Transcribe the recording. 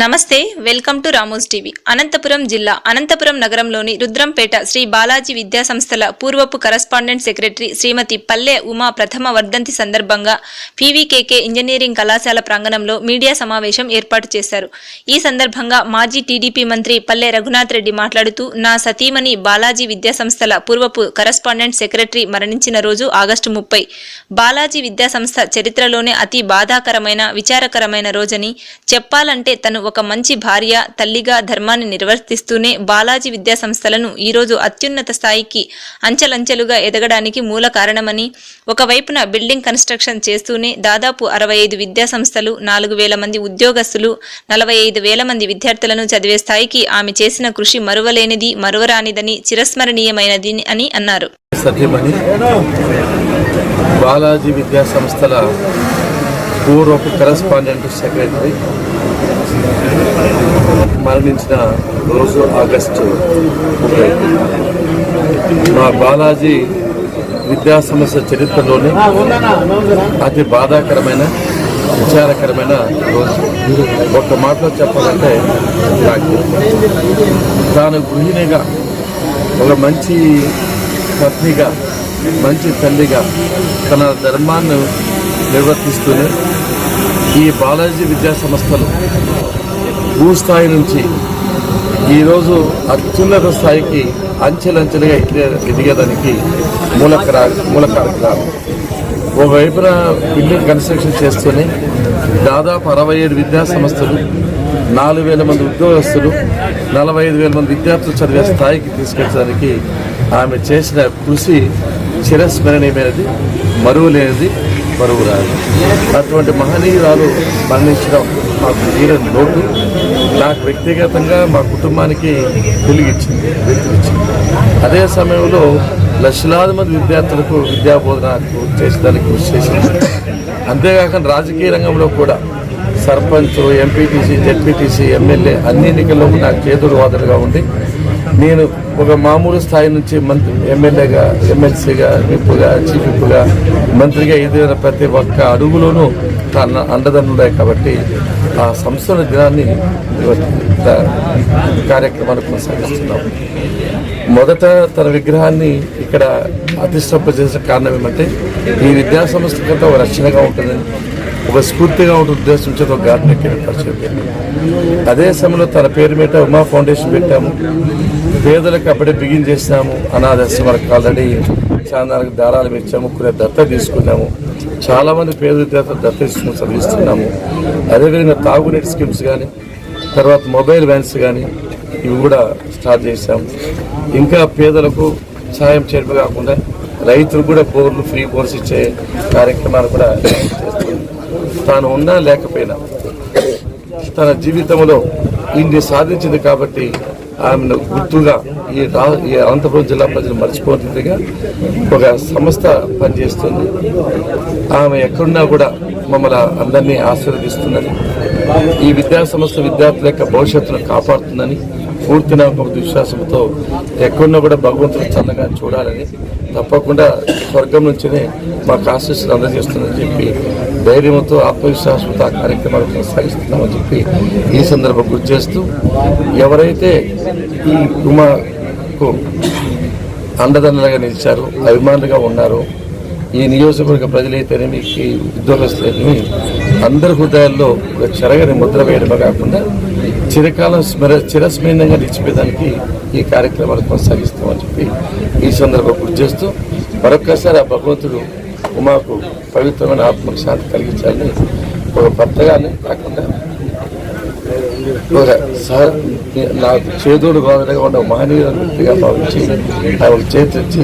నమస్తే welcome to Ramos TV. Anantapuram జిల్లా అనంతపురం నగరంలోని రుద్రంపేట శ్రీ బాలాజీ విద్యా సంస్థల పూర్వపు కరస్పాండెంట్ సెక్రటరీ శ్రీమతి పల్లె ఉమా ప్రథమ వర్ధంతి సందర్భంగా పీవీకేకే ఇంజనీరింగ్ కళాశాల ప్రాంగణంలో మీడియా సమావేశం ఏర్పాటు చేశారు. ఈ సందర్భంగా మాజీ టీడీపీ మంత్రి పల్లె రఘునాథ్ రెడ్డి మాట్లాడుతూ, నా సతీమణి బాలాజీ విద్యా సంస్థల పూర్వపు కరస్పాండెంట్ సెక్రటరీ మరణించిన రోజు ఆగస్టు 30. బాలాజీ విద్యా సంస్థ చరిత్రలోనే అతి బాధాకరమైన విచారకరమైన రోజని చెప్పాలంటే తను ఒక మంచి భార్య, తల్లిగా ధర్మాన్ని నిర్వర్తిస్తూనే బాలాజీ విద్యా సంస్థలను ఈరోజు అత్యున్నత స్థాయికి అంచెలంచెలుగా ఎదగడానికి మూల కారణమని, ఒకవైపున బిల్డింగ్ కన్స్ట్రక్షన్ చేస్తూనే దాదాపు 65 విద్యా సంస్థలు, 4,000 మంది ఉద్యోగస్తులు, 45,000 మంది విద్యార్థులను చదివే స్థాయికి ఆమె చేసిన కృషి మరువలేనిది, మరువరానిదని, చిరస్మరణీయమైనది అని అన్నారు. బాలాజీ విద్యా సంస్థల పూర్వపు కరస్పాండెంట్ సెక్రటరీ మరణించిన రోజు ఆగస్టు 30. మా బాలాజీ విద్యా సంస్థ చరిత్రలోనే అతి బాధాకరమైన విచారకరమైన రోజు. ఒక మాటలో చెప్పాలంటే తాను గృహిణిగా, ఒక మంచి పత్నిగా, మంచి తల్లిగా తన ధర్మాన్ని నిర్వర్తిస్తూనే ఈ బాలాజీ విద్యా సంస్థలు భూస్థాయి నుంచి ఈరోజు అత్యున్నత స్థాయికి అంచెలంచెలుగా ఎదిగేదానికి మూలకారకురాలు. ఒకవైపున బిల్డింగ్ కన్స్ట్రక్షన్ చేస్తూనే దాదాపు 67 విద్యా సంస్థలు, 4,000 మంది ఉద్యోగస్తులు, 45,000 మంది విద్యార్థులు చదివే స్థాయికి తీసుకెళ్ళడానికి ఆమె చేసిన కృషి చిరస్మరణీయమైనది, మరువలేనిది, మరువురాదు. అటువంటి మహనీయురాలు మరణించడం మాకు తీరని లోటు. నాకు వ్యక్తిగతంగా మా కుటుంబానికి వెలుగిచ్చింది, వెలుగునిచ్చింది. అదే సమయంలో లక్షలాది మంది విద్యార్థులకు విద్యాబోధనకు చేసేదానికి కృషి చేసింది. అంతేకాకుండా రాజకీయ రంగంలో కూడా సర్పంచ్, ఎంపీటీసీ, జెడ్పీటీసీ, ఎమ్మెల్యే అన్ని ఎన్నికల్లో నాకు చేదుడు వాదనగా ఉండి నేను ఒక మామూలు స్థాయి నుంచి ఎమ్మెల్యేగా, ఎమ్మెల్సీగా, విప్పుగా, చీఫ్ విప్పుగా, మంత్రిగా ఎదిగిన ప్రతి ఒక్క అడుగులోనూ తన అండదండున్నాయి. కాబట్టి ఆ సంస్థల దినాన్ని కార్యక్రమాలు కొనసాగిస్తున్నాం. మొదట తన విగ్రహాన్ని ఇక్కడ ప్రతిష్ఠింపజేసిన కారణం ఏమంటే ఈ విద్యా సంస్థ కంటే ఒక రక్షణగా ఉంటుందని, ఒక స్ఫూర్తిగా ఉంటుంది ఉద్దేశించి ఒక గార్డెన్ ఏర్పాటు. అదే సమయంలో తన పేరు మీద ఉమా ఫౌండేషన్ పెట్టాము. పేదలకు అప్పుడే బిగిన్ చేసినాము. అనాథాశ్రమాలకు ఆల్రెడీ చాలా దారాలు ఇచ్చాము, కొన్ని దత్త తీసుకున్నాము. చాలామంది పేద విద్యార్థులు దత్త తీసుకుని చదివిస్తున్నాము. అదేవిధంగా తాగునీటి స్కీమ్స్ కానీ, తర్వాత మొబైల్ వ్యాన్స్ కానీ ఇవి కూడా స్టార్ట్ చేశాము. ఇంకా పేదలకు సాయం చేర్పు కాకుండా రైతులు కూడా బోర్లు, ఫ్రీ బోర్స్ ఇచ్చే కార్యక్రమాలు కూడా చేస్తున్నాం. తాను ఉన్నా లేకపోయినా తన జీవితంలో ఇన్ని సాధించింది కాబట్టి ఆమెను గుర్తుగా ఈ అనంతపురం జిల్లా ప్రజలు మర్చిపోతుందిగా ఒక సంస్థ పనిచేస్తుంది. ఆమె ఎక్కడున్నా కూడా మమ్మల్ని అందరినీ ఆశీర్వదిస్తుందని, ఈ విద్యా సంస్థ విద్యార్థుల యొక్క భవిష్యత్తును కాపాడుతుందని పూర్తి నమ్మకం, విశ్వాసంతో ఎక్కడున్నా కూడా భగవంతుడు చల్లగా చూడాలని, తప్పకుండా స్వర్గం నుంచినే మాకు ఆశీస్సులు అందజేస్తుందని చెప్పి ధైర్యంతో, ఆత్మవిశ్వాసంతో ఆ కార్యక్రమాలు కొనసాగిస్తున్నామని చెప్పి ఈ సందర్భం గుర్తు చేస్తూ, ఎవరైతే ఈ ఉమాకు అండదండలుగా నిలిచారో, అభిమానులుగా ఉన్నారో, ఈ నియోజకవర్గ ప్రజలైతేనేమి, ఈ ఉద్యోగస్తులైతేనేమి అందరి హృదయాల్లో ఒక చెరగని ముద్ర వేయడమే కాకుండా చిరకాలం చిరస్మరణీయంగా నిలిచిపోయేదానికి ఈ కార్యక్రమాలు కొనసాగిస్తామని చెప్పి ఈ సందర్భం గుర్తు చేస్తూ, మరొక్కసారి ఆ భగవంతుడు ఉమాకు పవిత్రమైన ఆత్మకు శాంతి కలిగించాలని, ఒక భర్తగానే కాకుండా నాకు చేదోడు బాధగా ఉన్న మహనీయుల వ్యక్తిగా భావించి ఆమెకు చేతిచ్చి